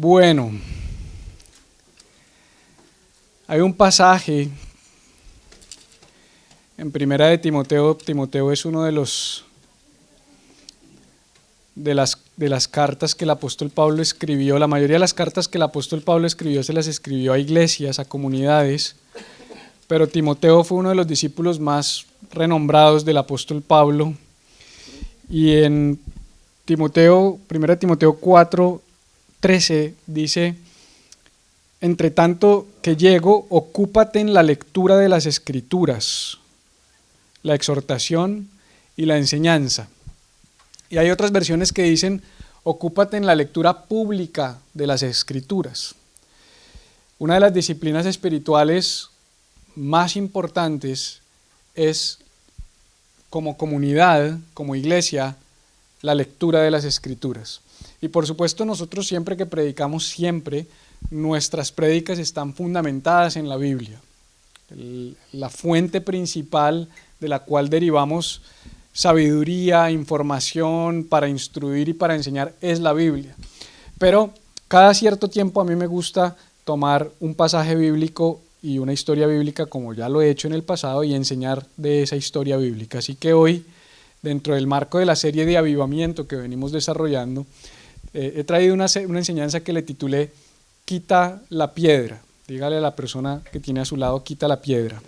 Bueno, hay un pasaje en Primera de Timoteo. Timoteo es uno de las cartas que el apóstol Pablo escribió. La mayoría de las cartas que el apóstol Pablo escribió se las escribió a iglesias, a comunidades, pero Timoteo fue uno de los discípulos más renombrados del apóstol Pablo. Y en Primera de Timoteo 4:13 dice: entre tanto que llego, ocúpate en la lectura de las Escrituras, la exhortación y la enseñanza. Y hay otras versiones que dicen: ocúpate en la lectura pública de las Escrituras. Una de las disciplinas espirituales más importantes es, como comunidad, como iglesia, la lectura de las Escrituras. Y por supuesto nosotros siempre que predicamos, nuestras prédicas están fundamentadas en la Biblia. La fuente principal de la cual derivamos sabiduría, información para instruir y para enseñar es la Biblia. Pero cada cierto tiempo a mí me gusta tomar un pasaje bíblico y una historia bíblica, como ya lo he hecho en el pasado, y enseñar de esa historia bíblica. Así que hoy, dentro del marco de la serie de avivamiento que venimos desarrollando, he traído una enseñanza que le titulé Quita la piedra. Dígale a la persona que tiene a su lado: quita la piedra.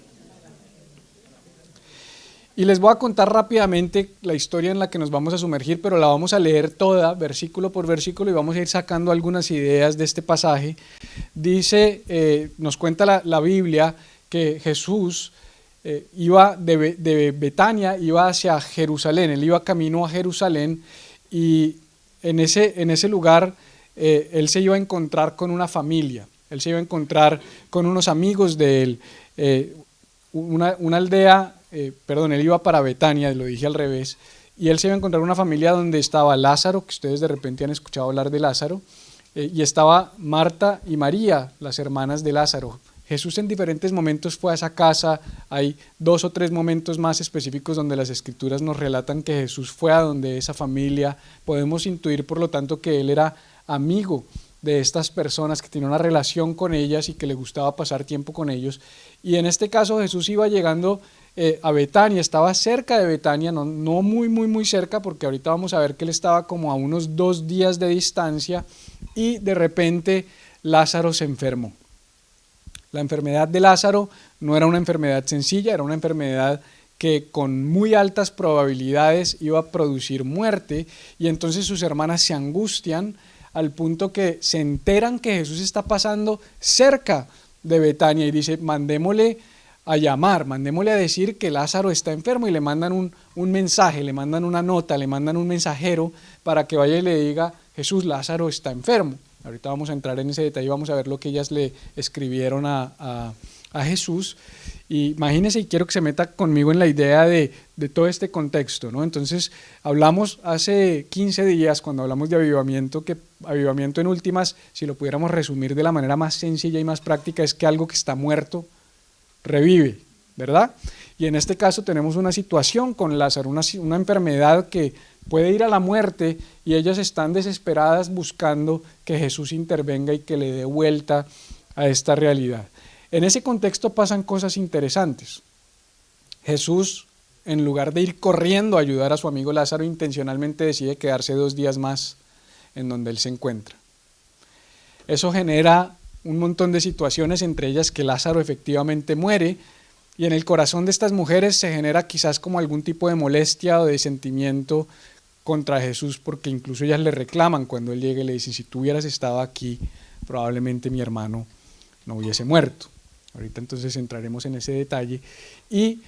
Y les voy a contar rápidamente la historia en la que nos vamos a sumergir, pero la vamos a leer toda, versículo por versículo, y vamos a ir sacando algunas ideas de este pasaje. Dice, nos cuenta la Biblia que Jesús iba de Betania, iba hacia Jerusalén. Él iba camino a Jerusalén, y en ese lugar él se iba a encontrar con una familia. Él se iba a encontrar con unos amigos de él, una aldea. Él iba para Betania, lo dije al revés, y él se iba a encontrar una familia donde estaba Lázaro, que ustedes de repente han escuchado hablar de Lázaro, y estaba Marta y María, las hermanas de Lázaro. Jesús en diferentes momentos fue a esa casa. Hay 2 o 3 momentos más específicos donde las Escrituras nos relatan que Jesús fue a donde esa familia. Podemos intuir, por lo tanto, que él era amigo de estas personas, que tenía una relación con ellas y que le gustaba pasar tiempo con ellos. Y en este caso Jesús iba llegando a Betania, estaba cerca de Betania, no muy cerca, porque ahorita vamos a ver que él estaba como a unos 2 días de distancia, y de repente Lázaro se enfermó. La enfermedad de Lázaro no era una enfermedad sencilla, era una enfermedad que con muy altas probabilidades iba a producir muerte, y entonces sus hermanas se angustian al punto que se enteran que Jesús está pasando cerca de Betania y dice: mandémosle a llamar, mandémosle a decir que Lázaro está enfermo, y le mandan un mensaje, le mandan una nota, le mandan un mensajero para que vaya y le diga: Jesús, Lázaro está enfermo. Ahorita vamos a entrar en ese detalle, vamos a ver lo que ellas le escribieron a Jesús. Y imagínense, y quiero que se meta conmigo en la idea de todo este contexto, ¿no? Entonces, hablamos hace 15 días, cuando hablamos de avivamiento, que avivamiento en últimas, si lo pudiéramos resumir de la manera más sencilla y más práctica, es que algo que está muerto revive, ¿verdad? Y en este caso tenemos una situación con Lázaro, una enfermedad que puede ir a la muerte, y ellas están desesperadas buscando que Jesús intervenga y que le dé vuelta a esta realidad. En ese contexto pasan cosas interesantes. Jesús, en lugar de ir corriendo a ayudar a su amigo Lázaro, intencionalmente decide quedarse 2 días más en donde él se encuentra. Eso genera un montón de situaciones, entre ellas que Lázaro efectivamente muere, y en el corazón de estas mujeres se genera quizás como algún tipo de molestia o de sentimiento contra Jesús, porque incluso ellas le reclaman cuando él llega y le dicen: si tú hubieras estado aquí, probablemente mi hermano no hubiese muerto. Ahorita entonces entraremos en ese detalle, y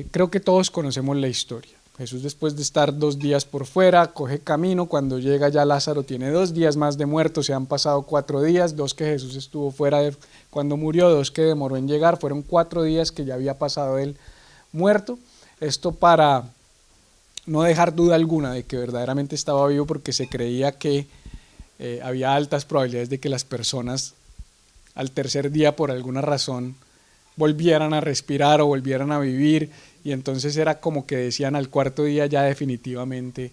creo que todos conocemos la historia. Jesús, después de estar 2 días por fuera, coge camino. Cuando llega ya Lázaro tiene 2 días más de muerto, se han pasado 4 días, 2 que Jesús estuvo fuera cuando murió, 2 que demoró en llegar, fueron 4 días que ya había pasado él muerto. Esto para no dejar duda alguna de que verdaderamente estaba vivo, porque se creía que había altas probabilidades de que las personas al tercer día, por alguna razón, volvieran a respirar o volvieran a vivir, y entonces era como que decían: al 4.º día ya definitivamente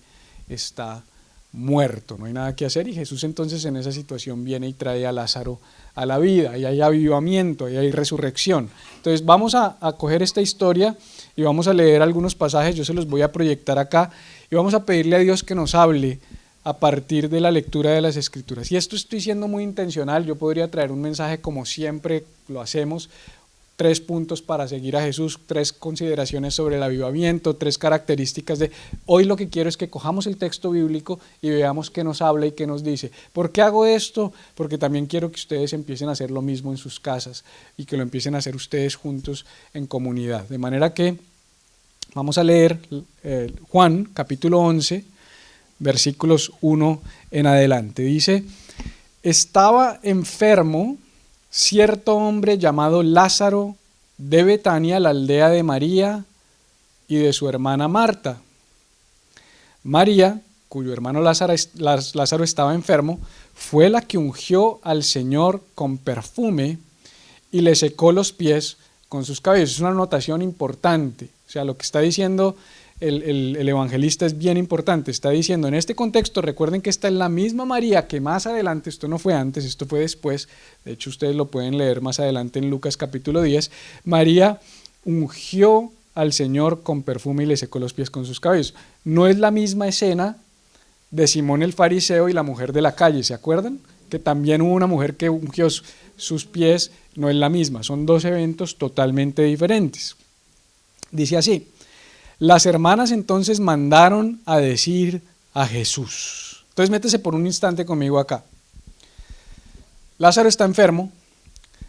está muerto, no hay nada que hacer, y Jesús entonces en esa situación viene y trae a Lázaro a la vida, y hay avivamiento, y hay resurrección. Entonces vamos a coger esta historia y vamos a leer algunos pasajes, yo se los voy a proyectar acá, y vamos a pedirle a Dios que nos hable a partir de la lectura de las Escrituras. Y esto estoy siendo muy intencional, yo podría traer un mensaje como siempre lo hacemos, 3 puntos para seguir a Jesús, 3 consideraciones sobre el avivamiento, 3 características de... Hoy lo que quiero es que cojamos el texto bíblico y veamos qué nos habla y qué nos dice. ¿Por qué hago esto? Porque también quiero que ustedes empiecen a hacer lo mismo en sus casas y que lo empiecen a hacer ustedes juntos en comunidad. De manera que vamos a leer Juan capítulo 11, versículos 1 en adelante. Dice, estaba enfermo cierto hombre llamado Lázaro de Betania, la aldea de María y de su hermana Marta. María, cuyo hermano Lázaro estaba enfermo, fue la que ungió al Señor con perfume y le secó los pies con sus cabellos. Es una anotación importante. O sea, lo que está diciendo el evangelista es bien importante. Está diciendo, en este contexto, recuerden que esta es la misma María que más adelante, esto no fue antes, esto fue después, de hecho ustedes lo pueden leer más adelante en Lucas capítulo 10, María ungió al Señor con perfume y le secó los pies con sus cabellos. No es la misma escena de Simón el fariseo y la mujer de la calle, ¿se acuerdan? Que también hubo una mujer que ungió sus pies, no es la misma, son 2 eventos totalmente diferentes. Dice así, las hermanas entonces mandaron a decir a Jesús. Entonces métese por un instante conmigo acá. Lázaro está enfermo,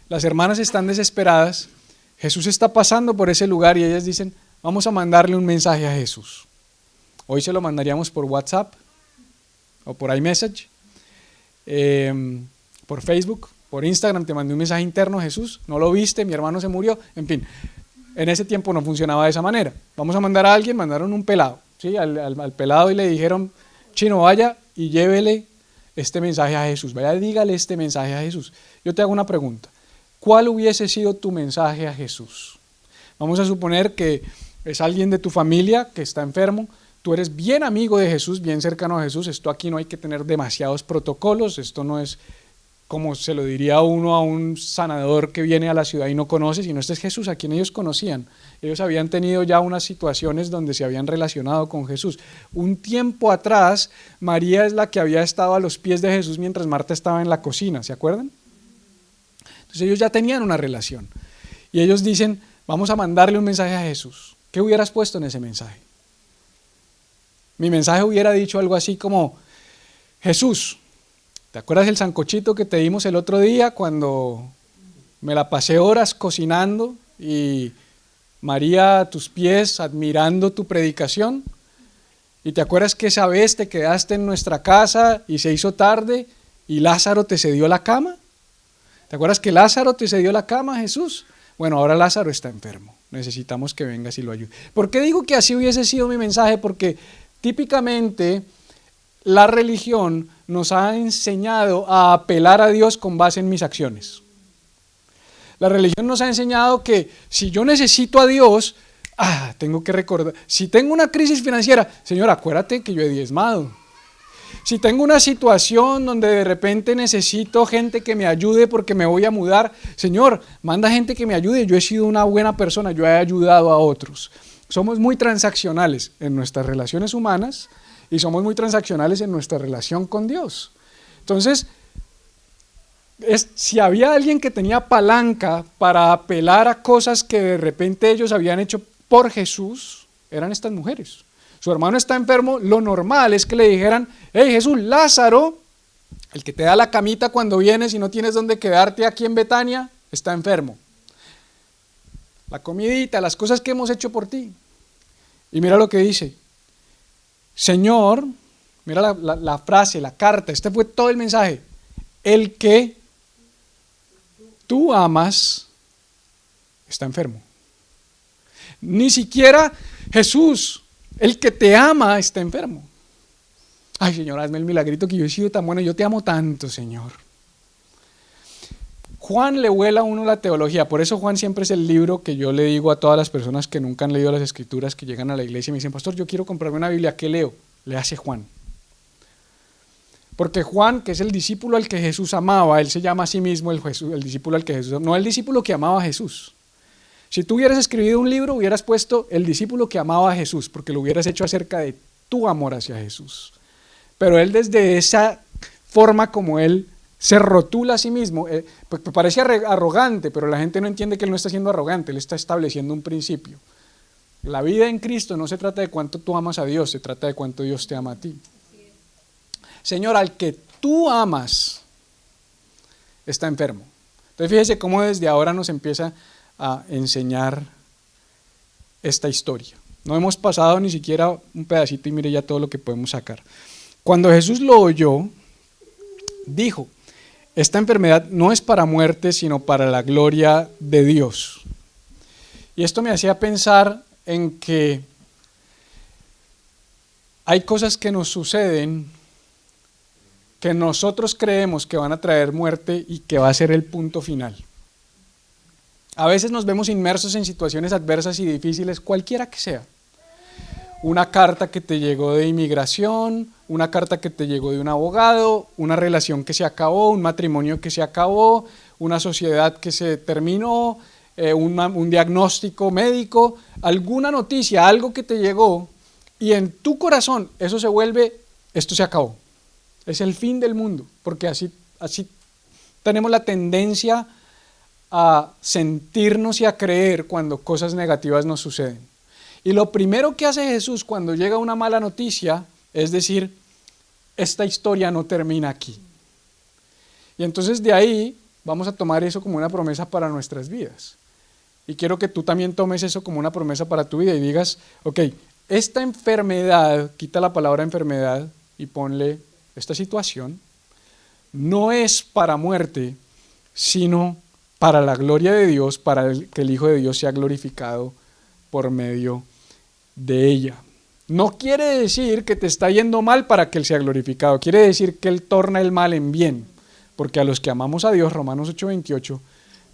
las hermanas están desesperadas, Jesús está pasando por ese lugar y ellas dicen, vamos a mandarle un mensaje a Jesús. Hoy se lo mandaríamos por WhatsApp o por iMessage, por Facebook, por Instagram, te mandé un mensaje interno, Jesús, no lo viste, mi hermano se murió, en fin. En ese tiempo no funcionaba de esa manera. Vamos a mandar a alguien, mandaron un pelado, ¿sí? al pelado y le dijeron, chino, vaya y llévele este mensaje a Jesús, vaya, dígale este mensaje a Jesús. Yo te hago una pregunta, ¿cuál hubiese sido tu mensaje a Jesús? Vamos a suponer que es alguien de tu familia que está enfermo, tú eres bien amigo de Jesús, bien cercano a Jesús, esto aquí no hay que tener demasiados protocolos, esto no es como se lo diría uno a un sanador que viene a la ciudad y no conoce, sino este es Jesús, a quien ellos conocían. Ellos habían tenido ya unas situaciones donde se habían relacionado con Jesús. Un tiempo atrás, María es la que había estado a los pies de Jesús mientras Marta estaba en la cocina, ¿se acuerdan? Entonces ellos ya tenían una relación. Y ellos dicen, vamos a mandarle un mensaje a Jesús. ¿Qué hubieras puesto en ese mensaje? Mi mensaje hubiera dicho algo así como, Jesús, ¿te acuerdas del sancochito que te dimos el otro día cuando me la pasé horas cocinando y María a tus pies admirando tu predicación? ¿Y te acuerdas que esa vez te quedaste en nuestra casa y se hizo tarde y Lázaro te cedió la cama? ¿Te acuerdas que Lázaro te cedió la cama, Jesús? Bueno, ahora Lázaro está enfermo, necesitamos que vengas y lo ayudes. ¿Por qué digo que así hubiese sido mi mensaje? Porque típicamente la religión nos ha enseñado a apelar a Dios con base en mis acciones. La religión nos ha enseñado que si yo necesito a Dios, tengo que recordar, si tengo una crisis financiera, Señor, acuérdate que yo he diezmado. Si tengo una situación donde de repente necesito gente que me ayude porque me voy a mudar, Señor, manda gente que me ayude, yo he sido una buena persona, yo he ayudado a otros. Somos muy transaccionales en nuestras relaciones humanas y somos muy transaccionales en nuestra relación con Dios. Entonces, si había alguien que tenía palanca para apelar a cosas que de repente ellos habían hecho por Jesús, eran estas mujeres. Su hermano está enfermo, lo normal es que le dijeran, hey Jesús, Lázaro, el que te da la camita cuando vienes y no tienes dónde quedarte aquí en Betania, está enfermo. La comidita, las cosas que hemos hecho por ti. Y mira lo que dice, Señor, mira la frase, la carta, este fue todo el mensaje, el que tú amas está enfermo. Ni siquiera Jesús, el que te ama, está enfermo. Ay, Señor, hazme el milagrito que yo he sido tan bueno, yo te amo tanto, Señor. Juan le vuela a uno la teología, por eso Juan siempre es el libro que yo le digo a todas las personas que nunca han leído las Escrituras, que llegan a la iglesia y me dicen, pastor, yo quiero comprarme una Biblia, ¿qué leo? Le hace Juan. Porque Juan, que es el discípulo al que Jesús amaba, él se llama a sí mismo el discípulo al que Jesús amaba, no el discípulo que amaba a Jesús. Si tú hubieras escrito un libro, hubieras puesto el discípulo que amaba a Jesús, porque lo hubieras hecho acerca de tu amor hacia Jesús. Pero él desde esa forma como él se rotula a sí mismo, pues parece arrogante, pero la gente no entiende que él no está siendo arrogante, él está estableciendo un principio. La vida en Cristo no se trata de cuánto tú amas a Dios, se trata de cuánto Dios te ama a ti. Señor, al que tú amas está enfermo. Entonces fíjese cómo desde ahora nos empieza a enseñar esta historia. No hemos pasado ni siquiera un pedacito y mire ya todo lo que podemos sacar. Cuando Jesús lo oyó, dijo, esta enfermedad no es para muerte, sino para la gloria de Dios. Y esto me hacía pensar en que hay cosas que nos suceden que nosotros creemos que van a traer muerte y que va a ser el punto final. A veces nos vemos inmersos en situaciones adversas y difíciles, cualquiera que sea. Una carta que te llegó de inmigración, una carta que te llegó de un abogado, una relación que se acabó, un matrimonio que se acabó, una sociedad que se terminó, un diagnóstico médico, alguna noticia, algo que te llegó y en tu corazón eso se vuelve, esto se acabó. Es el fin del mundo, porque así tenemos la tendencia a sentirnos y a creer cuando cosas negativas nos suceden. Y lo primero que hace Jesús cuando llega una mala noticia es decir, esta historia no termina aquí. Y entonces de ahí vamos a tomar eso como una promesa para nuestras vidas. Y quiero que tú también tomes eso como una promesa para tu vida y digas, ok, esta enfermedad, quita la palabra enfermedad y ponle esta situación, no es para muerte, sino para la gloria de Dios, para que el Hijo de Dios sea glorificado por medio de ella. No quiere decir que te está yendo mal para que Él sea glorificado, quiere decir que Él torna el mal en bien, porque a los que amamos a Dios, Romanos 8:28,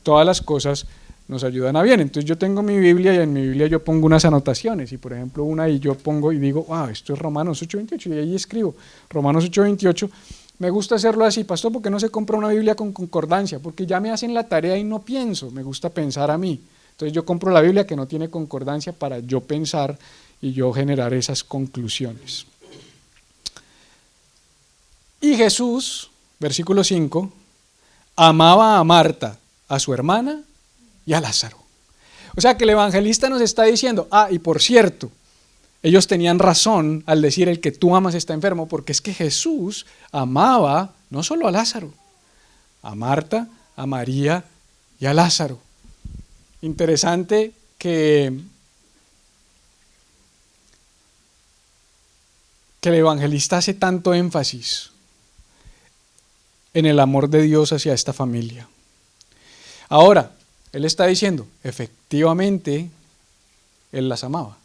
todas las cosas nos ayudan a bien. Entonces yo tengo mi Biblia y en mi Biblia yo pongo unas anotaciones y por ejemplo una y yo pongo y digo, esto es Romanos 8:28 y ahí escribo Romanos 8:28. Me gusta hacerlo así, pastor, ¿por qué no se compra una Biblia con concordancia? Porque ya me hacen la tarea y no pienso, me gusta pensar a mí. Entonces yo compro la Biblia que no tiene concordancia para yo pensar y yo generar esas conclusiones. Y Jesús, versículo 5, amaba a Marta, a su hermana y a Lázaro. O sea que el evangelista nos está diciendo, y por cierto, ellos tenían razón al decir el que tú amas está enfermo, porque es que Jesús amaba no solo a Lázaro, a Marta, a María y a Lázaro. Interesante que el evangelista hace tanto énfasis en el amor de Dios hacia esta familia. Ahora, él está diciendo, efectivamente, él las amaba.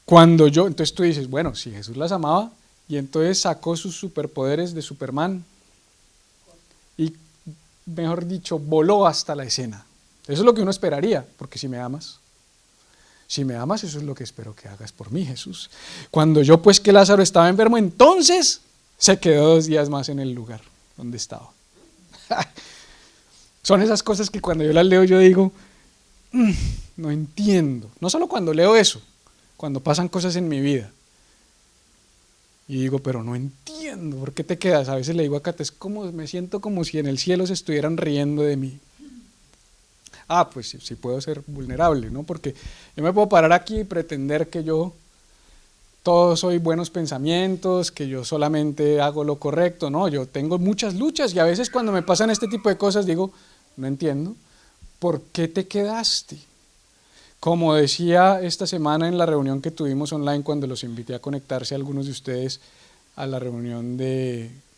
Entonces tú dices, bueno, si Jesús las amaba, y entonces sacó sus superpoderes de Superman, y mejor dicho, voló hasta la escena. Eso es lo que uno esperaría, porque si me amas, eso es lo que espero que hagas por mí, Jesús. Cuando yo pues que Lázaro estaba enfermo, entonces se quedó 2 días más en el lugar donde estaba. Son esas cosas que cuando yo las leo yo digo, no entiendo. No solo cuando leo eso, cuando pasan cosas en mi vida. Y digo, pero no entiendo, ¿por qué te quedas? A veces le digo a Cata, me siento como si en el cielo se estuvieran riendo de mí. Pues sí puedo ser vulnerable, ¿no? Porque yo me puedo parar aquí y pretender que yo todo soy buenos pensamientos, que yo solamente hago lo correcto, no, yo tengo muchas luchas y a veces cuando me pasan este tipo de cosas digo, no entiendo, ¿por qué te quedaste? Como decía esta semana en la reunión que tuvimos online cuando los invité a conectarse a algunos de ustedes a la reunión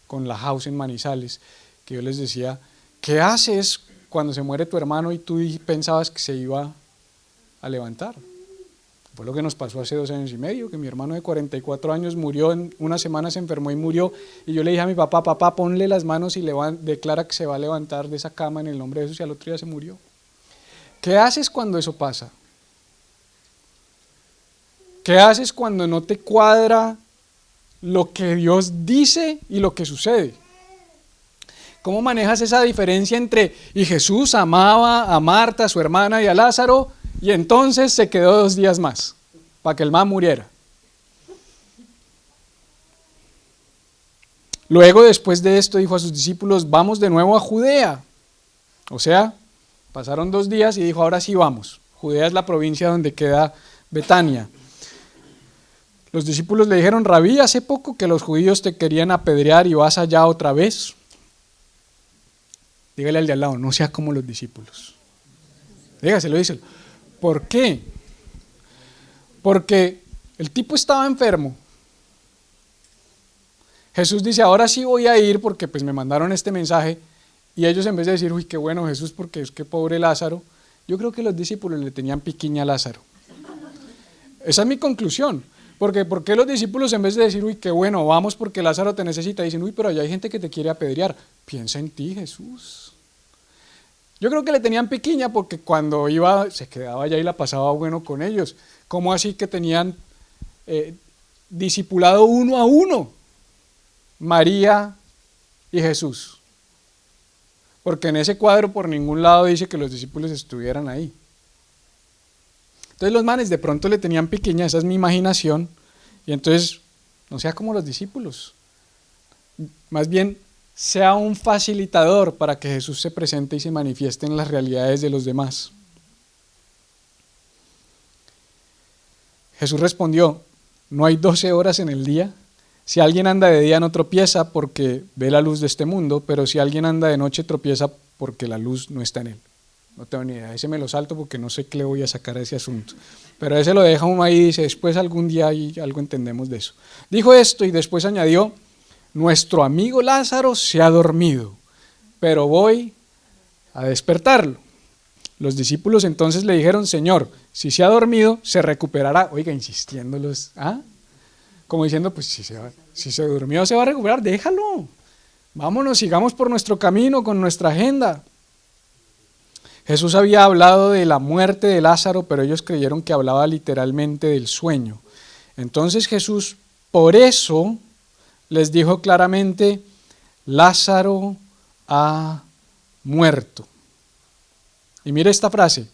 con la House en Manizales, que yo les decía, ¿qué haces cuando se muere tu hermano y tú pensabas que se iba a levantar? Fue lo que nos pasó hace 2 años y medio, que mi hermano de 44 años murió, en una semana se enfermó y murió, y yo le dije a mi papá, ponle las manos y declara que se va a levantar de esa cama en el nombre de Jesús, y al otro día se murió. ¿Qué haces cuando eso pasa? ¿Qué haces cuando no te cuadra lo que Dios dice y lo que sucede. ¿Cómo manejas esa diferencia entre, y Jesús amaba a Marta, a su hermana y a Lázaro, y entonces se quedó 2 días más, para que el man muriera? Luego, después de esto, dijo a sus discípulos, vamos de nuevo a Judea. O sea, pasaron 2 días y dijo, ahora sí vamos. Judea es la provincia donde queda Betania. Los discípulos le dijeron, Rabí, hace poco que los judíos te querían apedrear y vas allá otra vez. Dígale al de al lado, no sea como los discípulos. Dígaselo, díselo. ¿Por qué? Porque el tipo estaba enfermo. Jesús dice, ahora sí voy a ir porque pues me mandaron este mensaje. Y ellos en vez de decir, uy, qué bueno Jesús, porque es que pobre Lázaro, yo creo que los discípulos le tenían piquiña a Lázaro. Esa es mi conclusión. Porque ¿por qué los discípulos en vez de decir, uy, qué bueno, vamos porque Lázaro te necesita, dicen, uy, pero allá hay gente que te quiere apedrear? Piensa en ti, Jesús. Yo creo que le tenían piquiña porque cuando iba, se quedaba allá y la pasaba bueno con ellos. ¿Cómo así que tenían discipulado 1 a 1? María y Jesús. Porque en ese cuadro por ningún lado dice que los discípulos estuvieran ahí. Entonces los manes de pronto le tenían piquiña, esa es mi imaginación, y entonces no sea como los discípulos. Más bien, sea un facilitador para que Jesús se presente y se manifieste en las realidades de los demás. Jesús respondió, ¿no hay 12 horas en el día? Si alguien anda de día no tropieza porque ve la luz de este mundo, pero si alguien anda de noche tropieza porque la luz no está en él. No tengo ni idea, ese me lo salto porque no sé qué le voy a sacar a ese asunto. Pero ese lo deja uno ahí y dice, después algún día ahí algo entendemos de eso. Dijo esto y después añadió, nuestro amigo Lázaro se ha dormido, pero voy a despertarlo. Los discípulos entonces le dijeron, Señor, si se ha dormido, se recuperará. Oiga, insistiéndolos, como diciendo, pues si se durmió, se va a recuperar, déjalo. Vámonos, sigamos por nuestro camino, con nuestra agenda. Jesús había hablado de la muerte de Lázaro, pero ellos creyeron que hablaba literalmente del sueño. Entonces Jesús, por eso, les dijo claramente, Lázaro ha muerto. Y mire esta frase,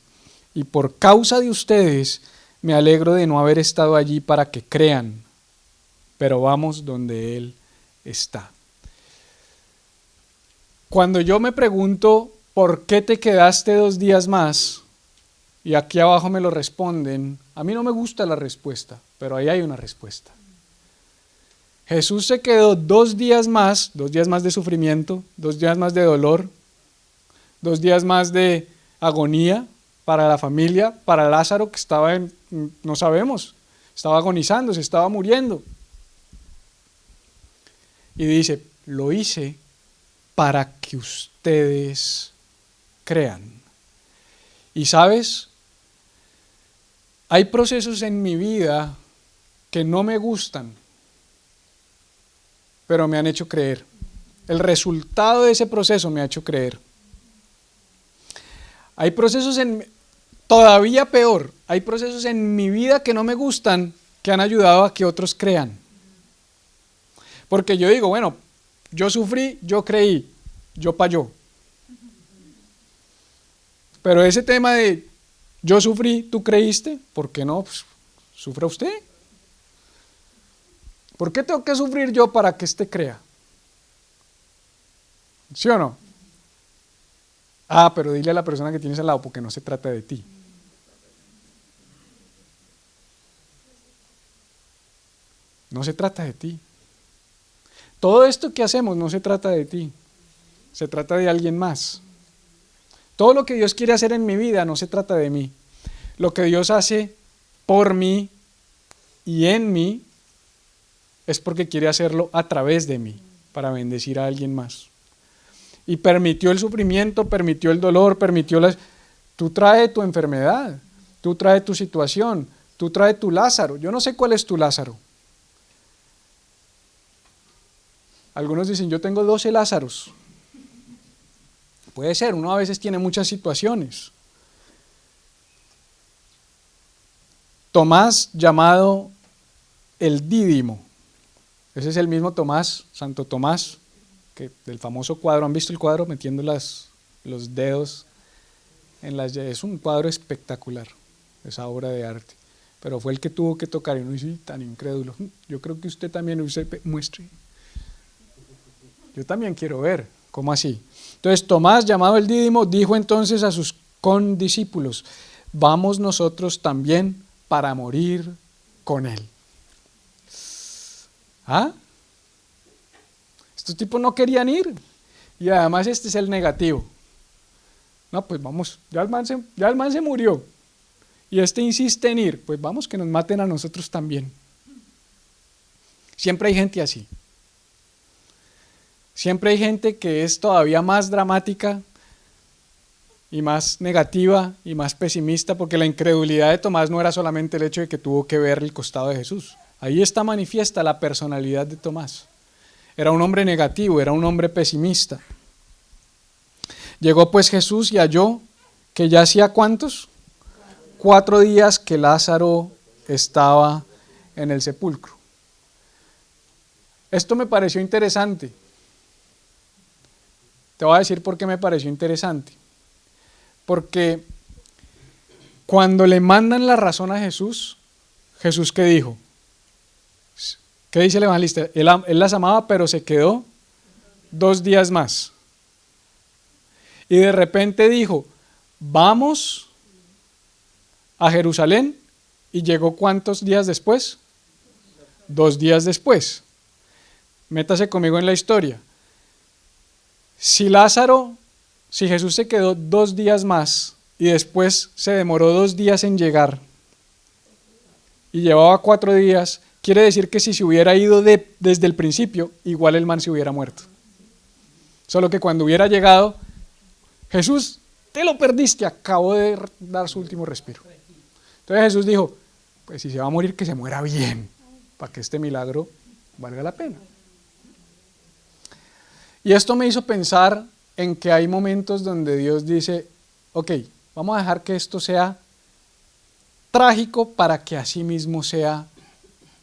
y por causa de ustedes me alegro de no haber estado allí para que crean, pero vamos donde Él está. Cuando yo me pregunto, ¿por qué te quedaste 2 días más? Y aquí abajo me lo responden. A mí no me gusta la respuesta, pero ahí hay una respuesta. Jesús se quedó 2 días más, 2 días más de sufrimiento, 2 días más de dolor, 2 días más de agonía para la familia, para Lázaro que estaba no sabemos, estaba agonizando, se estaba muriendo. Y dice, lo hice para que ustedes crean. Y sabes, hay procesos en mi vida que no me gustan, pero me han hecho creer. El resultado de ese proceso me ha hecho creer. Hay procesos todavía peor, hay procesos en mi vida que no me gustan, que han ayudado a que otros crean. Porque yo digo, bueno, yo sufrí, yo creí, yo pa' yo. Pero ese tema de yo sufrí, tú creíste, ¿por qué no? Pues, ¿sufra usted? ¿Por qué tengo que sufrir yo para que éste crea? ¿Sí o no? Pero dile a la persona que tienes al lado, porque no se trata de ti. No se trata de ti. Todo esto que hacemos no se trata de ti, se trata de alguien más. Todo lo que Dios quiere hacer en mi vida no se trata de mí. Lo que Dios hace por mí y en mí es porque quiere hacerlo a través de mí, para bendecir a alguien más. Y permitió el sufrimiento, permitió el dolor, Tú traes tu enfermedad, tú traes tu situación, tú traes tu Lázaro. Yo no sé cuál es tu Lázaro. Algunos dicen, yo tengo 12 Lázaros. Puede ser, uno a veces tiene muchas situaciones. Tomás, llamado el Dídimo, Ese es el mismo Tomás, Santo Tomás, que del famoso cuadro. ¿Han visto el cuadro metiendo los dedos en las llaves? Es un cuadro espectacular, esa obra de arte. Pero fue el que tuvo que tocar, y uno dice, tan incrédulo. Yo creo que usted también muestre. Yo también quiero ver, ¿cómo así? Entonces Tomás, llamado el Dídimo, dijo entonces a sus condiscípulos, vamos nosotros también para morir con él. ¿Ah? Estos tipos no querían ir, y además este es el negativo. No, pues vamos, ya el man se murió, y este insiste en ir, pues vamos que nos maten a nosotros también. Siempre hay gente así. Siempre hay gente que es todavía más dramática y más negativa y más pesimista, porque la incredulidad de Tomás no era solamente el hecho de que tuvo que ver el costado de Jesús. Ahí está manifiesta la personalidad de Tomás. Era un hombre negativo, era un hombre pesimista. Llegó pues Jesús y halló que ya hacía ¿cuántos? 4 días que Lázaro estaba en el sepulcro. Esto me pareció interesante. Te voy a decir por qué me pareció interesante. Porque cuando le mandan la razón a Jesús, ¿Jesús qué dijo? ¿Qué dice el evangelista? Él las amaba, pero se quedó 2 días más. Y de repente dijo, vamos a Jerusalén, y llegó ¿cuántos días después? 2 días después. Métase conmigo en la historia. Si Jesús se quedó 2 días más y después se demoró 2 días en llegar y llevaba 4 días, quiere decir que si se hubiera ido desde el principio, igual el man se hubiera muerto. Solo que cuando hubiera llegado, Jesús, te lo perdiste, acabó de dar su último respiro. Entonces Jesús dijo, pues si se va a morir, que se muera bien, para que este milagro valga la pena. Y esto me hizo pensar en que hay momentos donde Dios dice, ok, vamos a dejar que esto sea trágico para que así mismo sea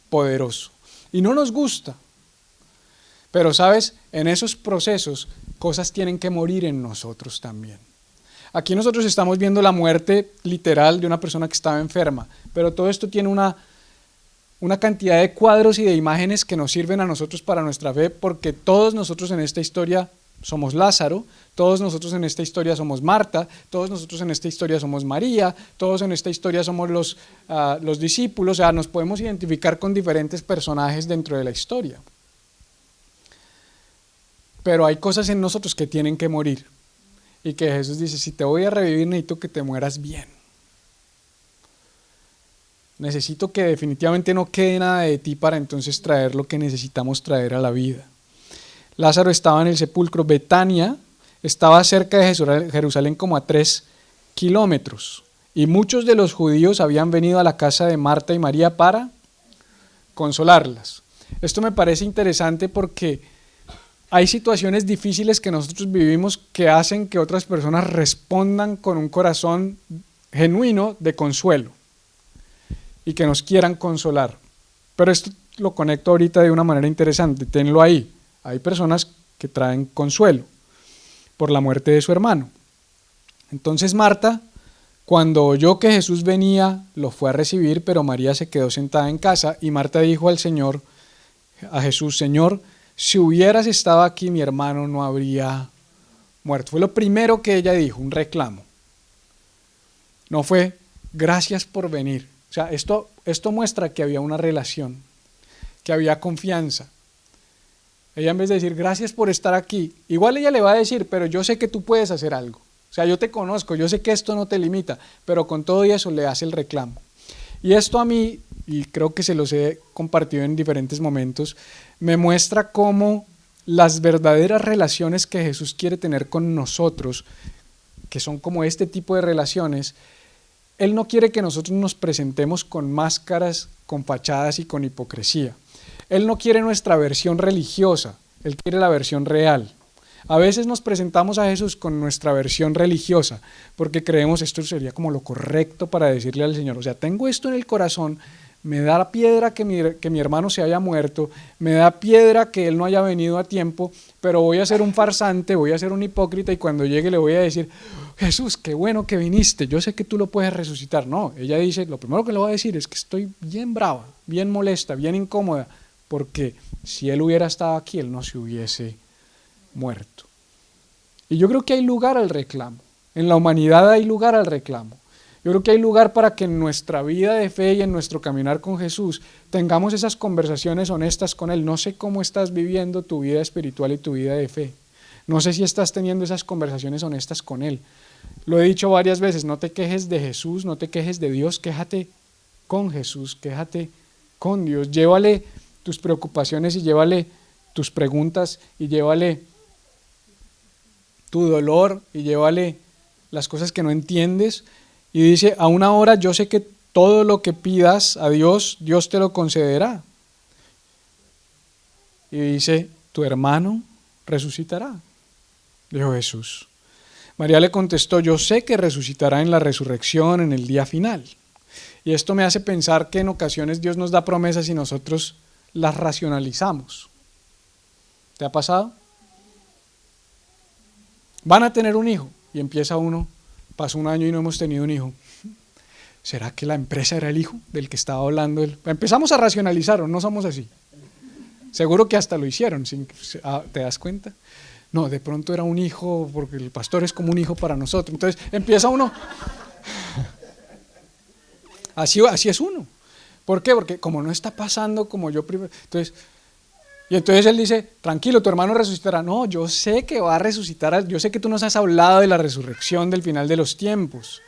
poderoso. Y no nos gusta, pero sabes, en esos procesos cosas tienen que morir en nosotros también. Aquí nosotros estamos viendo la muerte literal de una persona que estaba enferma, pero todo esto tiene una cantidad de cuadros y de imágenes que nos sirven a nosotros para nuestra fe, porque todos nosotros en esta historia somos Lázaro, todos nosotros en esta historia somos Marta, todos nosotros en esta historia somos María, todos en esta historia somos los discípulos, o sea, nos podemos identificar con diferentes personajes dentro de la historia. Pero hay cosas en nosotros que tienen que morir, y que Jesús dice, si te voy a revivir necesito que te mueras bien. Necesito que definitivamente no quede nada de ti para entonces traer lo que necesitamos traer a la vida. Lázaro estaba en el sepulcro. Betania estaba cerca de Jerusalén como a 3 kilómetros. Y muchos de los judíos habían venido a la casa de Marta y María para consolarlas. Esto me parece interesante porque hay situaciones difíciles que nosotros vivimos que hacen que otras personas respondan con un corazón genuino de consuelo y que nos quieran consolar. Pero esto lo conecto ahorita de una manera interesante, tenlo ahí. Hay personas que traen consuelo por la muerte de su hermano. Entonces Marta, cuando oyó que Jesús venía, lo fue a recibir, pero María se quedó sentada en casa, y Marta dijo a Jesús, Señor, si hubieras estado aquí, mi hermano no habría muerto. Fue lo primero que ella dijo, un reclamo. No fue, gracias por venir. O sea, esto muestra que había una relación, que había confianza. Ella en vez de decir, gracias por estar aquí, igual ella le va a decir, pero yo sé que tú puedes hacer algo. O sea, yo te conozco, yo sé que esto no te limita, pero con todo eso le hace el reclamo. Y esto a mí, y creo que se los he compartido en diferentes momentos, me muestra cómo las verdaderas relaciones que Jesús quiere tener con nosotros, que son como este tipo de relaciones, Él no quiere que nosotros nos presentemos con máscaras, con fachadas y con hipocresía. Él no quiere nuestra versión religiosa, Él quiere la versión real. A veces nos presentamos a Jesús con nuestra versión religiosa, porque creemos esto sería como lo correcto para decirle al Señor. O sea, tengo esto en el corazón, me da piedra que mi hermano se haya muerto, me da piedra que él no haya venido a tiempo, pero voy a ser un farsante, voy a ser un hipócrita y cuando llegue le voy a decir, Jesús, qué bueno que viniste, yo sé que tú lo puedes resucitar. No, ella dice, lo primero que le voy a decir es que estoy bien brava, bien molesta, bien incómoda, porque si él hubiera estado aquí, él no se hubiese muerto. Y yo creo que hay lugar al reclamo, en la humanidad hay lugar al reclamo. Yo creo que hay lugar para que en nuestra vida de fe y en nuestro caminar con Jesús tengamos esas conversaciones honestas con Él. No sé cómo estás viviendo tu vida espiritual y tu vida de fe. No sé si estás teniendo esas conversaciones honestas con Él. Lo he dicho varias veces, no te quejes de Jesús, no te quejes de Dios, quéjate con Jesús, quéjate con Dios. Llévale tus preocupaciones y llévale tus preguntas y llévale tu dolor y llévale las cosas que no entiendes. Y dice, aún ahora yo sé que todo lo que pidas a Dios, Dios te lo concederá. Y dice, tu hermano resucitará, dijo Jesús. María le contestó, yo sé que resucitará en la resurrección, en el día final. Y esto me hace pensar que en ocasiones Dios nos da promesas y nosotros las racionalizamos. ¿Te ha pasado? Van a tener un hijo y empieza uno. Pasó un año y no hemos tenido un hijo. ¿Será que la empresa era el hijo del que estaba hablando él? Empezamos a racionalizar, ¿o no somos así? Seguro que hasta lo hicieron, ¿te das cuenta? No, de pronto era un hijo, porque el pastor es como un hijo para nosotros. Entonces empieza uno. Así es uno. ¿Por qué? Porque como no está pasando como yo primero. Entonces él dice, tranquilo, tu hermano resucitará. No, yo sé que va a resucitar, yo sé que tú nos has hablado de la resurrección del final de los tiempos.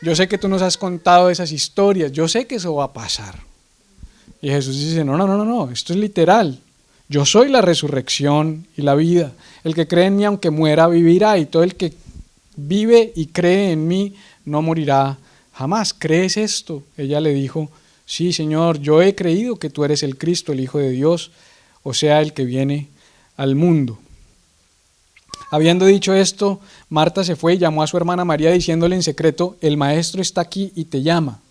Yo sé que tú nos has contado esas historias, yo sé que eso va a pasar. Y Jesús dice, no, esto es literal. Yo soy la resurrección y la vida. El que cree en mí, aunque muera, vivirá. Y todo el que vive y cree en mí, no morirá jamás. ¿Crees esto? Ella le dijo, sí, Señor, yo he creído que tú eres el Cristo, el Hijo de Dios, o sea, el que viene al mundo. Habiendo dicho esto, Marta se fue y llamó a su hermana María diciéndole en secreto, el maestro está aquí y te llama.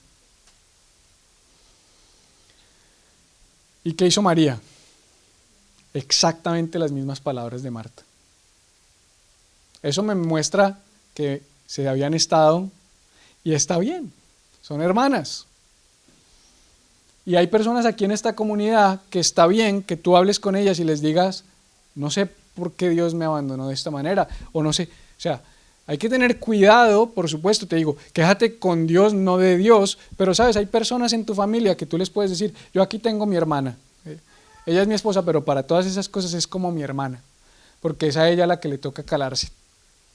¿Y qué hizo María? Exactamente las mismas palabras de Marta. Eso me muestra que se habían estado y está bien, son hermanas. Y hay personas aquí en esta comunidad que está bien que tú hables con ellas y les digas, no sé por qué Dios me abandonó de esta manera, o no sé, o sea, hay que tener cuidado, por supuesto, te digo, quéjate con Dios, no de Dios, pero sabes, hay personas en tu familia que tú les puedes decir, yo aquí tengo mi hermana, ella es mi esposa, pero para todas esas cosas es como mi hermana, porque es a ella la que le toca calarse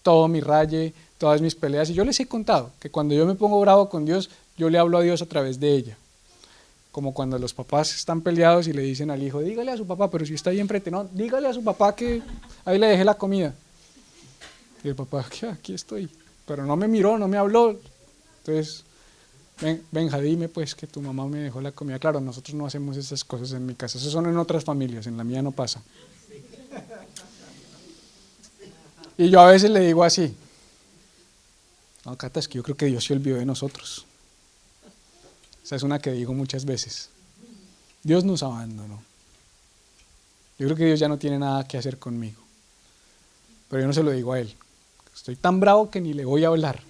todo mi raye, todas mis peleas, y yo les he contado que cuando yo me pongo bravo con Dios, yo le hablo a Dios a través de ella. Como cuando los papás están peleados y le dicen al hijo, dígale a su papá, pero si está ahí enfrente, no, dígale a su papá que ahí le dejé la comida. Y el papá, aquí estoy, pero no me miró, no me habló. Entonces, Benja, dime pues que tu mamá me dejó la comida. Claro, nosotros no hacemos esas cosas en mi casa, eso son en otras familias, en la mía no pasa. Y yo a veces le digo así, no, Cata, es que yo creo que Dios se olvidó de nosotros. Esa es una que digo muchas veces. Dios nos abandonó. Yo creo que Dios ya no tiene nada que hacer conmigo. Pero yo no se lo digo a Él. Estoy tan bravo que ni le voy a hablar.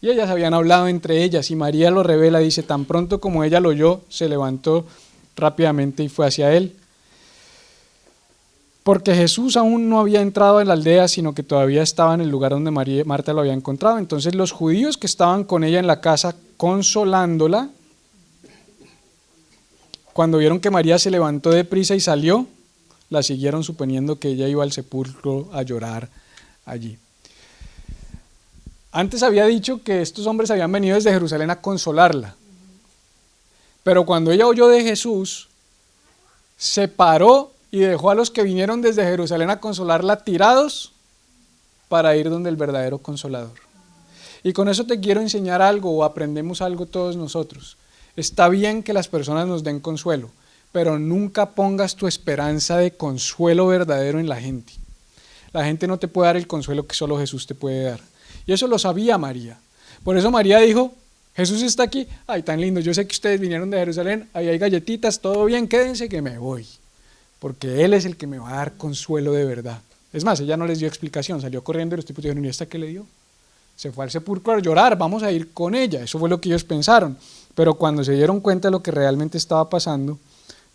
Y ellas habían hablado entre ellas y María lo revela, dice, tan pronto como ella lo oyó, se levantó rápidamente y fue hacia Él. Porque Jesús aún no había entrado en la aldea, sino que todavía estaba en el lugar donde Marta lo había encontrado. Entonces los judíos que estaban con ella en la casa, consolándola, cuando vieron que María se levantó deprisa y salió, la siguieron suponiendo que ella iba al sepulcro a llorar allí. Antes había dicho que estos hombres habían venido desde Jerusalén a consolarla. Pero cuando ella oyó de Jesús, se paró y dejó a los que vinieron desde Jerusalén a consolarla tirados para ir donde el verdadero consolador. Y con eso te quiero enseñar algo o aprendemos algo todos nosotros. Está bien que las personas nos den consuelo, pero nunca pongas tu esperanza de consuelo verdadero en la gente. La gente no te puede dar el consuelo que solo Jesús te puede dar. Y eso lo sabía María. Por eso María dijo, Jesús está aquí, ay, tan lindo, yo sé que ustedes vinieron de Jerusalén, ahí hay galletitas, todo bien, quédense que me voy, porque Él es el que me va a dar consuelo de verdad. Es más, ella no les dio explicación, salió corriendo y los tipos dijeron, ¿y esta qué le dio? Se fue al sepulcro a llorar, vamos a ir con ella, eso fue lo que ellos pensaron. Pero cuando se dieron cuenta de lo que realmente estaba pasando,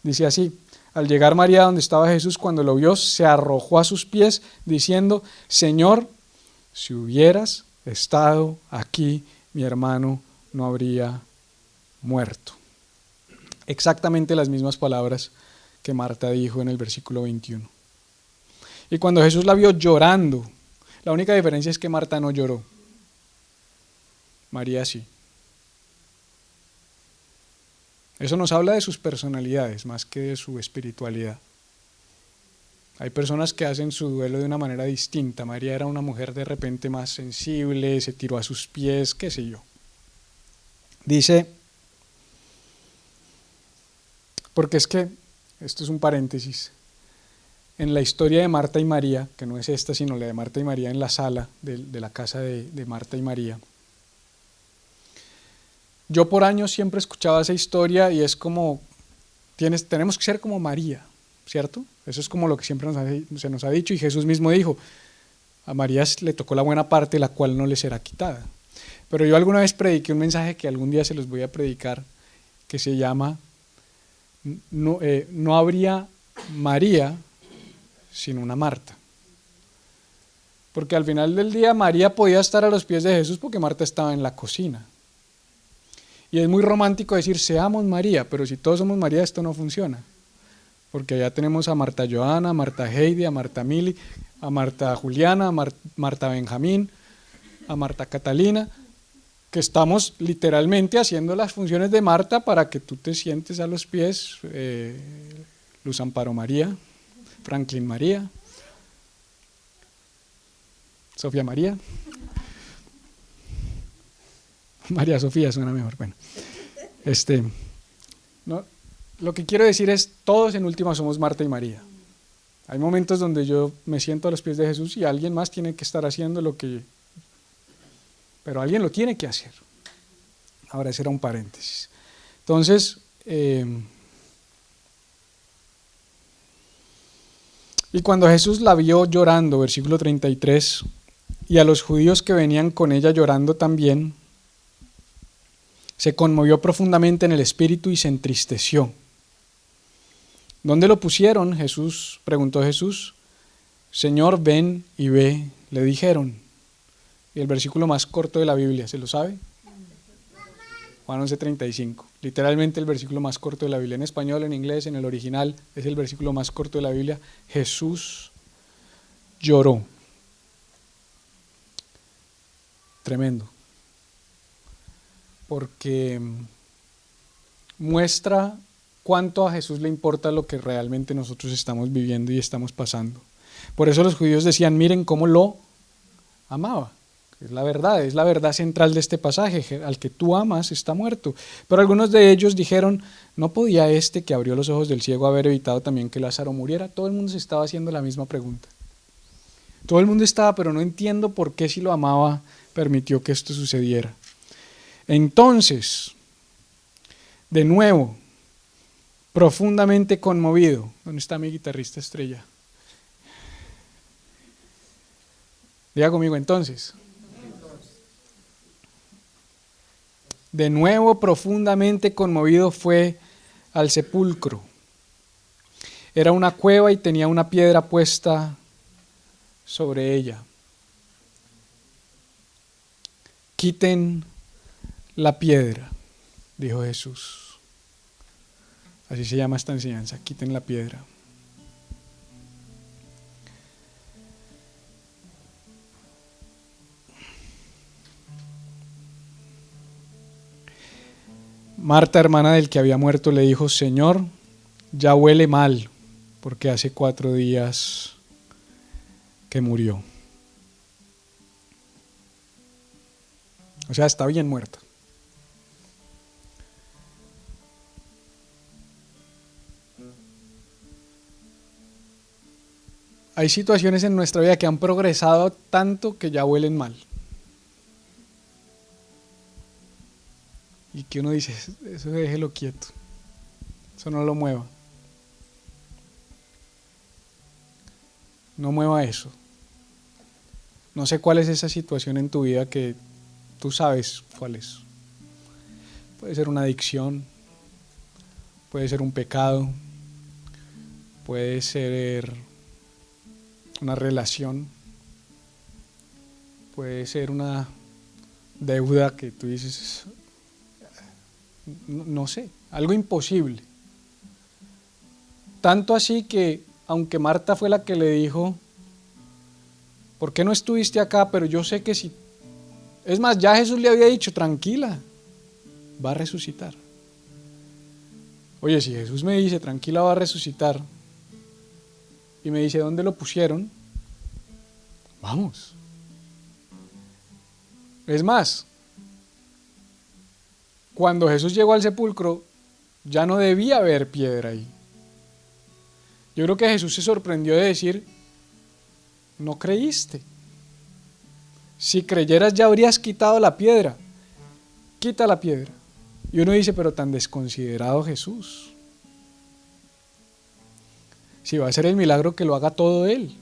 dice así, al llegar María donde estaba Jesús, cuando lo vio, se arrojó a sus pies, diciendo, Señor, si hubieras estado aquí, mi hermano no habría muerto. Exactamente las mismas palabras que Marta dijo en el versículo 21. Y cuando Jesús la vio llorando, la única diferencia es que Marta no lloró, María sí. Eso nos habla de sus personalidades más que de su espiritualidad. Hay personas que hacen su duelo de una manera distinta. María era una mujer de repente más sensible, se tiró a sus pies, qué sé yo. Dice, porque es que, esto es un paréntesis, en la historia de Marta y María, que no es esta, sino la de Marta y María en la sala de la casa de Marta y María, yo por años siempre escuchaba esa historia y es como, tenemos que ser como María, ¿cierto? Eso es como lo que siempre se nos ha dicho y Jesús mismo dijo, a María le tocó la buena parte, la cual no le será quitada. Pero yo alguna vez prediqué un mensaje que algún día se los voy a predicar, que se llama, no habría María sin una Marta. Porque al final del día María podía estar a los pies de Jesús porque Marta estaba en la cocina. Y es muy romántico decir, seamos María, pero si todos somos María, esto no funciona. Porque allá tenemos a Marta Joana, a Marta Heidi, a Marta Mili, a Marta Juliana, a Marta Benjamín, a Marta Catalina, que estamos literalmente haciendo las funciones de Marta para que tú te sientes a los pies, Luz Amparo María, Franklin María, Sofía María. María Sofía suena mejor. Bueno, no, lo que quiero decir es, todos en última somos Marta y María. Hay momentos donde yo me siento a los pies de Jesús y alguien más tiene que estar haciendo lo que... Pero alguien lo tiene que hacer. Ahora ese era un paréntesis. Entonces, y cuando Jesús la vio llorando, versículo 33, y a los judíos que venían con ella llorando también, se conmovió profundamente en el espíritu y se entristeció. ¿Dónde lo pusieron? Jesús, preguntó Jesús. Señor, ven y ve, le dijeron. Y el versículo más corto de la Biblia, ¿se lo sabe? Juan 11:35. Literalmente el versículo más corto de la Biblia. En español, en inglés, en el original, es el versículo más corto de la Biblia. Jesús lloró. Tremendo. Porque muestra cuánto a Jesús le importa lo que realmente nosotros estamos viviendo y estamos pasando. Por eso los judíos decían, miren cómo lo amaba. Es la verdad central de este pasaje, al que tú amas está muerto. Pero algunos de ellos dijeron, ¿no podía este que abrió los ojos del ciego haber evitado también que Lázaro muriera? Todo el mundo se estaba haciendo la misma pregunta. Todo el mundo estaba, pero no entiendo por qué si lo amaba permitió que esto sucediera. Entonces, de nuevo, profundamente conmovido. ¿Dónde está mi guitarrista estrella? Diga conmigo entonces. De nuevo, profundamente conmovido fue al sepulcro. Era una cueva y tenía una piedra puesta sobre ella. Quiten la piedra, dijo Jesús. Así se llama esta enseñanza, quiten la piedra. Marta, hermana del que había muerto, le dijo, Señor, ya huele mal, porque hace 4 días que murió. O sea, está bien muerta. Hay situaciones en nuestra vida que han progresado tanto que ya huelen mal. que uno dice, eso déjelo quieto, eso no lo mueva. No mueva eso. No sé cuál es esa situación en tu vida que tú sabes cuál es. Puede ser una adicción, puede ser un pecado, puede ser una relación, puede ser una deuda que tú dices, no sé, algo imposible. Tanto así que, aunque Marta fue la que le dijo, ¿por qué no estuviste acá? Pero yo sé que si... Es más, ya Jesús le había dicho, tranquila, va a resucitar. Oye, si Jesús me dice, tranquila, va a resucitar, y me dice, ¿dónde lo pusieron? Vamos. Es más, cuando Jesús llegó al sepulcro, ya no debía haber piedra ahí. Yo creo que Jesús se sorprendió de decir, no creíste. Si creyeras ya habrías quitado la piedra. Quita la piedra. Y uno dice, pero tan desconsiderado Jesús. Si va a hacer el milagro, que lo haga todo Él.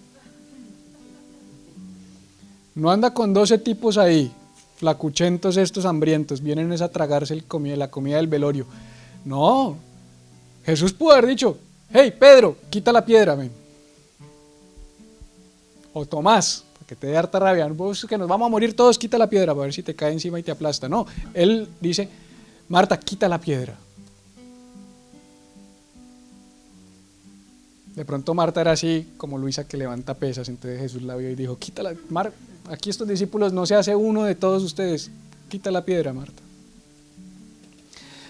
No anda con 12 tipos ahí, flacuchentos estos hambrientos, vienen a tragarse la comida del velorio. No, Jesús pudo haber dicho, hey Pedro, quita la piedra, ven. O Tomás, que te dé harta rabia, vos que nos vamos a morir todos, quita la piedra para ver si te cae encima y te aplasta. No, Él dice, Marta, quita la piedra. De pronto Marta era así como Luisa que levanta pesas, entonces Jesús la vio y dijo, quítala, aquí estos discípulos no se hace uno de todos ustedes, quita la piedra, Marta.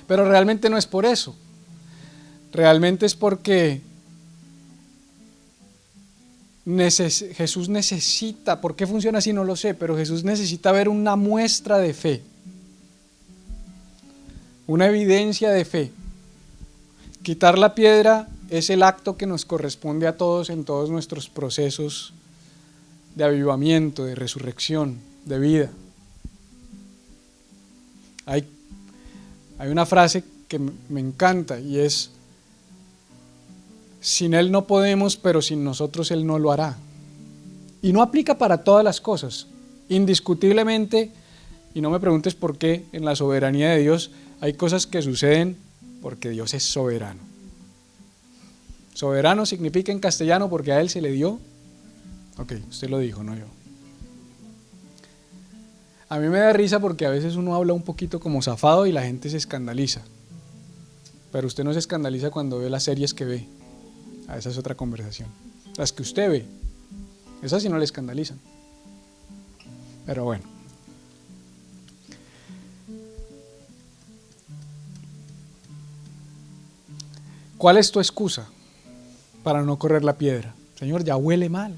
Pero realmente no es por eso, realmente es porque Jesús necesita, ¿por qué funciona así? No lo sé, pero Jesús necesita ver una muestra de fe, una evidencia de fe. Quitar la piedra es el acto que nos corresponde a todos en todos nuestros procesos de avivamiento, de resurrección, de vida. Hay una frase que me encanta y es, sin Él no podemos, pero sin nosotros Él no lo hará. Y no aplica para todas las cosas. Indiscutiblemente, y no me preguntes por qué, en la soberanía de Dios hay cosas que suceden porque Dios es soberano. Soberano significa en castellano porque a Él se le dio. Ok, usted lo dijo, no yo. A mí me da risa porque a veces uno habla un poquito como zafado y la gente se escandaliza. Pero usted no se escandaliza cuando ve las series que ve. Esa es otra conversación. Las que usted ve, esas sí no le escandalizan. Pero bueno. ¿Cuál es tu excusa para no correr la piedra? Señor, ya huele mal.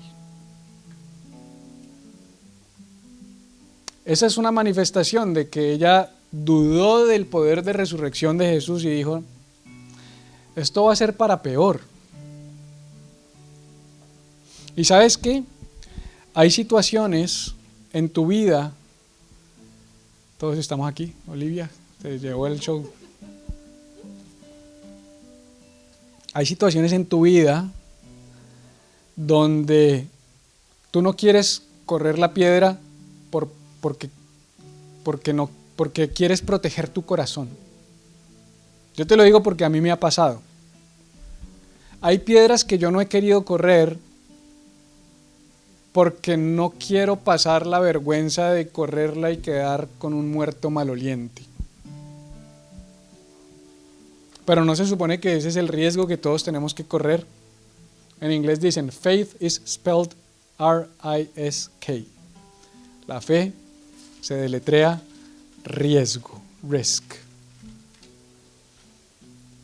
Esa es una manifestación de que ella dudó del poder de resurrección de Jesús y dijo, esto va a ser para peor. ¿Y sabes qué? Hay situaciones en tu vida, todos estamos aquí, Olivia, te llevó el show. Hay situaciones en tu vida donde tú no quieres correr la piedra porque quieres proteger tu corazón. Yo te lo digo porque a mí me ha pasado. Hay piedras que yo no he querido correr porque no quiero pasar la vergüenza de correrla y quedar con un muerto maloliente. Pero no se supone que ese es el riesgo que todos tenemos que correr. En inglés dicen, faith is spelled R-I-S-K. La fe se deletrea riesgo, risk.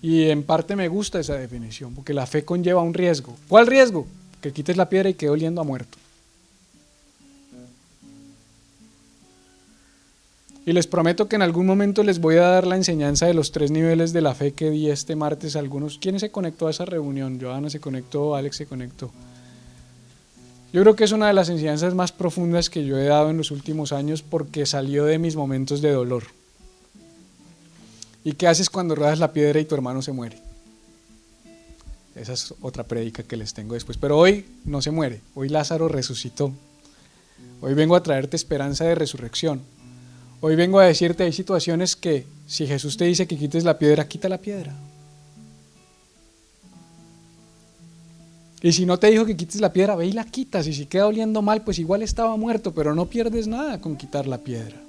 Y en parte me gusta esa definición, porque la fe conlleva un riesgo. ¿Cuál riesgo? Que quites la piedra y quede oliendo a muerto. Y les prometo que en algún momento les voy a dar la enseñanza de los 3 niveles de la fe que di este martes a algunos. ¿Quién se conectó a esa reunión? Johanna se conectó, Alex se conectó. Yo creo que es una de las enseñanzas más profundas que yo he dado en los últimos años porque salió de mis momentos de dolor. ¿Y qué haces cuando ruedas la piedra y tu hermano se muere? Esa es otra prédica que les tengo después. Pero hoy no se muere, hoy Lázaro resucitó. Hoy vengo a traerte esperanza de resurrección. Hoy vengo a decirte, hay situaciones que si Jesús te dice que quites la piedra, quita la piedra. Y si no te dijo que quites la piedra, ve y la quitas. Y si queda oliendo mal, pues igual estaba muerto, pero no pierdes nada con quitar la piedra.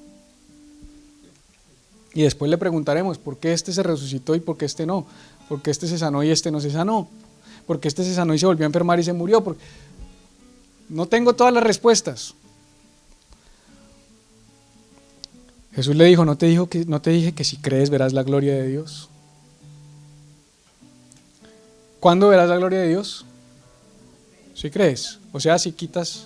Y después le preguntaremos, ¿por qué este se resucitó y por qué este no? ¿Por qué este se sanó y este no se sanó? ¿Por qué este se sanó y se volvió a enfermar y se murió? Porque no tengo todas las respuestas. Jesús le dijo, ¿no te dije que si crees verás la gloria de Dios? ¿Cuándo verás la gloria de Dios? Si crees, o sea, si quitas.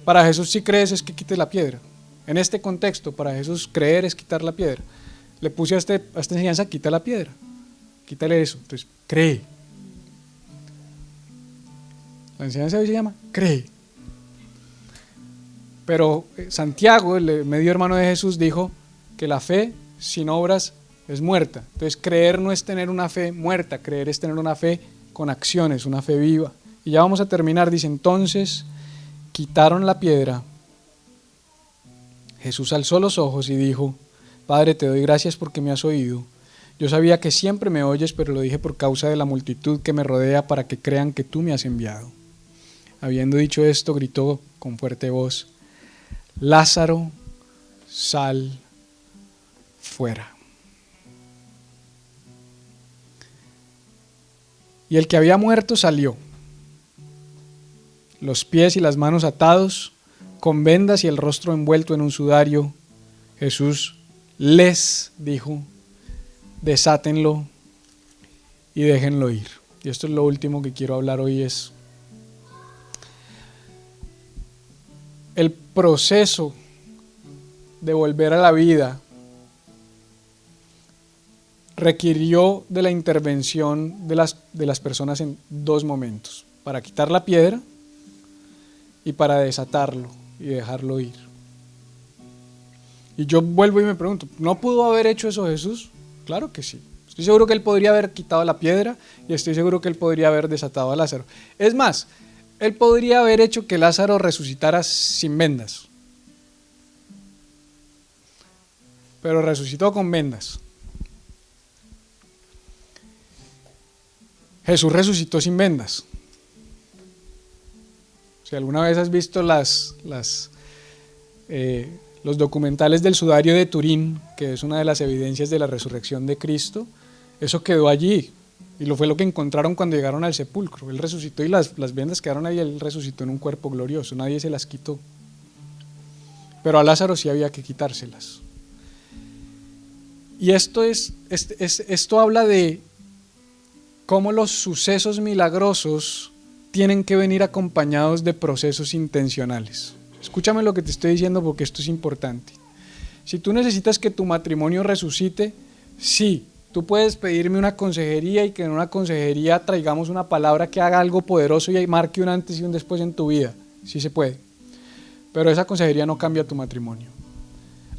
Para Jesús, si crees es que quites la piedra. En este contexto, para Jesús, creer es quitar la piedra. Le puse a esta enseñanza, quita la piedra. Quítale eso. Entonces, cree. La enseñanza hoy se llama cree. Pero Santiago, el medio hermano de Jesús, dijo que la fe sin obras es muerta. Entonces, creer no es tener una fe muerta, creer es tener una fe con acciones, una fe viva. Y ya vamos a terminar, dice, entonces quitaron la piedra. Jesús alzó los ojos y dijo, Padre, te doy gracias porque me has oído. Yo sabía que siempre me oyes, pero lo dije por causa de la multitud que me rodea para que crean que tú me has enviado. Habiendo dicho esto, gritó con fuerte voz, Lázaro, sal fuera. Y el que había muerto salió, los pies y las manos atados, con vendas y el rostro envuelto en un sudario. Jesús les dijo, desátenlo y déjenlo ir. Y esto es lo último que quiero hablar hoy, es el proceso de volver a la vida requirió de la intervención de las personas en dos momentos, para quitar la piedra y para desatarlo y dejarlo ir. Y yo vuelvo y me pregunto, ¿no pudo haber hecho eso Jesús? Claro que sí. Estoy seguro que él podría haber quitado la piedra y estoy seguro que él podría haber desatado a Lázaro. Es más, él podría haber hecho que Lázaro resucitara sin vendas. Pero resucitó con vendas. Jesús resucitó sin vendas. Si alguna vez has visto los documentales del sudario de Turín, que es una de las evidencias de la resurrección de Cristo, eso quedó allí. Y fue lo que encontraron cuando llegaron al sepulcro. Él resucitó y las vendas quedaron ahí, él resucitó en un cuerpo glorioso, nadie se las quitó. Pero a Lázaro sí había que quitárselas. Y esto habla de cómo los sucesos milagrosos tienen que venir acompañados de procesos intencionales. Escúchame lo que te estoy diciendo porque esto es importante. Si tú necesitas que tu matrimonio resucite, sí, tú puedes pedirme una consejería y que en una consejería traigamos una palabra que haga algo poderoso y marque un antes y un después en tu vida. Sí se puede. Pero esa consejería no cambia tu matrimonio.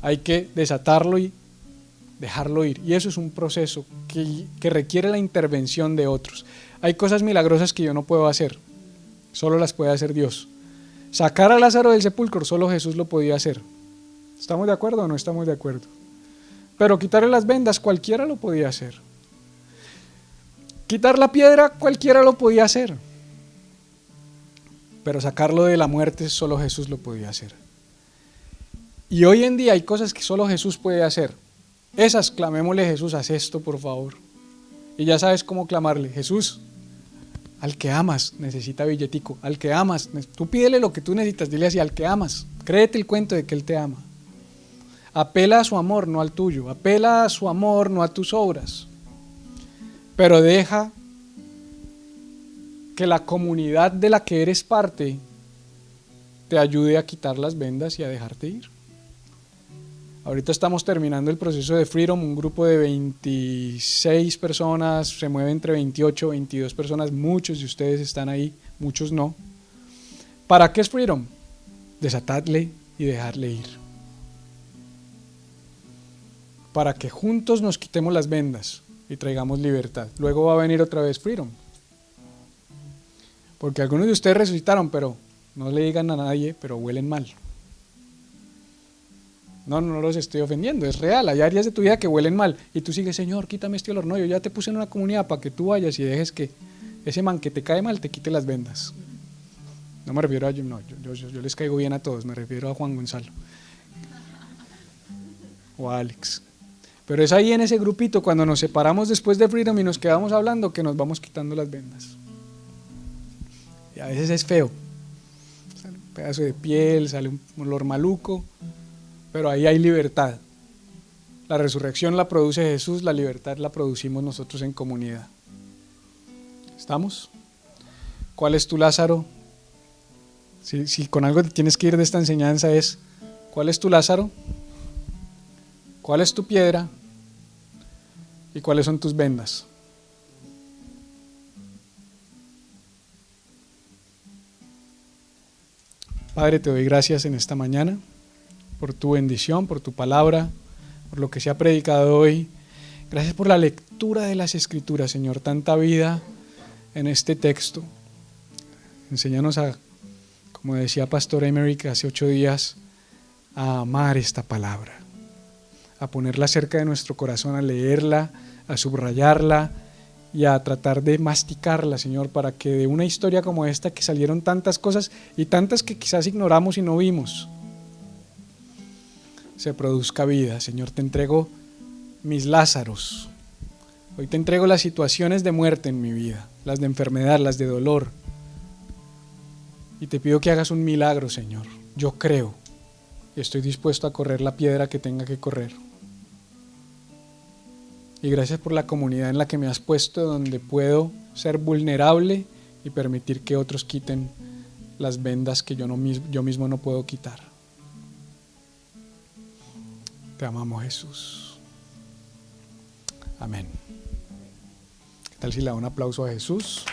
Hay que desatarlo y dejarlo ir. Y eso es un proceso que requiere la intervención de otros. Hay cosas milagrosas que yo no puedo hacer. Solo las puede hacer Dios. Sacar a Lázaro del sepulcro, solo Jesús lo podía hacer. ¿Estamos de acuerdo o no estamos de acuerdo? Pero quitarle las vendas, cualquiera lo podía hacer. Quitar la piedra, cualquiera lo podía hacer. Pero sacarlo de la muerte, solo Jesús lo podía hacer. Y hoy en día hay cosas que solo Jesús puede hacer. Esas, clamémosle, Jesús, haz esto, por favor. Y ya sabes cómo clamarle, Jesús, al que amas necesita billetico, al que amas, tú pídele lo que tú necesitas, dile así, al que amas, créete el cuento de que Él te ama. Apela a su amor, no al tuyo, apela a su amor, no a tus obras. Pero deja que la comunidad de la que eres parte te ayude a quitar las vendas y a dejarte ir. Ahorita estamos terminando el proceso de Freedom, un grupo de 26 personas, se mueve entre 28, 22 personas, muchos de ustedes están ahí, muchos no. ¿Para qué es Freedom? Desatarle y dejarle ir. para que juntos nos quitemos las vendas y traigamos libertad. Luego va a venir otra vez Freedom. Porque algunos de ustedes resucitaron, pero no le digan a nadie, pero huelen mal. No los estoy ofendiendo, es real. Hay áreas de tu vida que huelen mal y tú sigues, Señor, quítame este olor. No, yo ya te puse en una comunidad para que tú vayas y dejes que ese man que te cae mal te quite las vendas. No me refiero a yo, no, yo les caigo bien a todos, me refiero a Juan Gonzalo o a Alex. Pero es ahí en ese grupito, cuando nos separamos después de Freedom y nos quedamos hablando, que nos vamos quitando las vendas. Y a veces es feo. Sale un pedazo de piel, sale un olor maluco, pero ahí hay libertad. La resurrección la produce Jesús, la libertad la producimos nosotros en comunidad. ¿Estamos? ¿Cuál es tu Lázaro? Si con algo te tienes que ir de esta enseñanza es, ¿cuál es tu Lázaro? ¿Cuál es tu piedra? ¿Y cuáles son tus vendas? Padre, te doy gracias en esta mañana por tu bendición, por tu palabra, por lo que se ha predicado hoy. Gracias por la lectura de las Escrituras, Señor, tanta vida en este texto. Enséñanos a, como decía Pastor Emery hace 8 días, a amar esta palabra, a ponerla cerca de nuestro corazón, a leerla, a subrayarla y a tratar de masticarla, Señor, para que de una historia como esta, que salieron tantas cosas y tantas que quizás ignoramos y no vimos, se produzca vida. Señor, te entrego mis Lázaros. Hoy te entrego las situaciones de muerte en mi vida, las de enfermedad, las de dolor. Y te pido que hagas un milagro, Señor. Yo creo y estoy dispuesto a correr la piedra que tenga que correr. Y gracias por la comunidad en la que me has puesto, donde puedo ser vulnerable y permitir que otros quiten las vendas que yo mismo no puedo quitar. Te amamos, Jesús. Amén. ¿Qué tal si le da un aplauso a Jesús?